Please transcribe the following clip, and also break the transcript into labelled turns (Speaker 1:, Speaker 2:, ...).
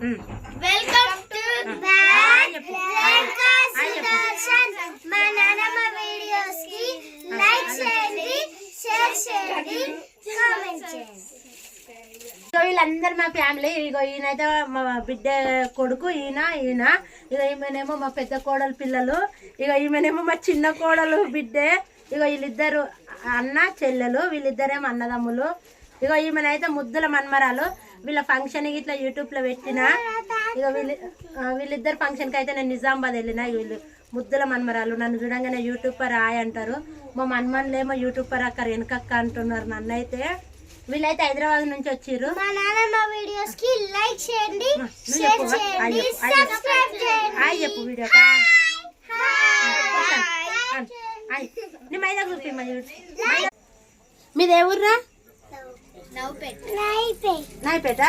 Speaker 1: Welcome to మా నానమ్మ videos కి లైక్ చేయండి, షేర్ చేయండి, కామెంట్ చేయండి.
Speaker 2: వీళ్ళందరూ మా ఫ్యామిలీ. ఇగో ఈయనైతే మా బిడ్డ కొడుకు, ఈయన ఇక ఈమెనేమో మా పెద్ద కోడలు పిల్లలు, ఇక ఈమెనేమో మా చిన్న కోడలు బిడ్డే. ఇక వీళ్ళిద్దరు అన్న చెల్లెలు, వీళ్ళిద్దరేమో అన్నదమ్ములు. ఇక ఈమెనైతే ముద్దుల మన్మరాలు. వీళ్ళ ఫంక్షన్ ఇట్లా యూట్యూబ్లో పెట్టిన. ఇక వీళ్ళిద్దరు ఫంక్షన్కి అయితే నేను నిజామాబాద్ వెళ్ళిన. వీళ్ళు ముద్దుల మన్మరాలు. నన్ను చూడంగానే యూట్యూబర్ రాయ్ అంటారు. మా మన్మన్లేమో యూట్యూబర్ అక్క వెనకక్క అంటున్నారు నన్ను అయితే. వీళ్ళైతే హైదరాబాద్ నుంచి వచ్చిర్రు.
Speaker 1: మా నానమ్మ వీడియోస్ కి లైక్ చేయండి, షేర్ చేయండి, సబ్స్క్రైబ్ చేయండి.
Speaker 2: హాయ్ చెప్పు వీడియో. నీ మైదా చూపి. మీది ఏ ఊర్రా?
Speaker 1: నైపేట.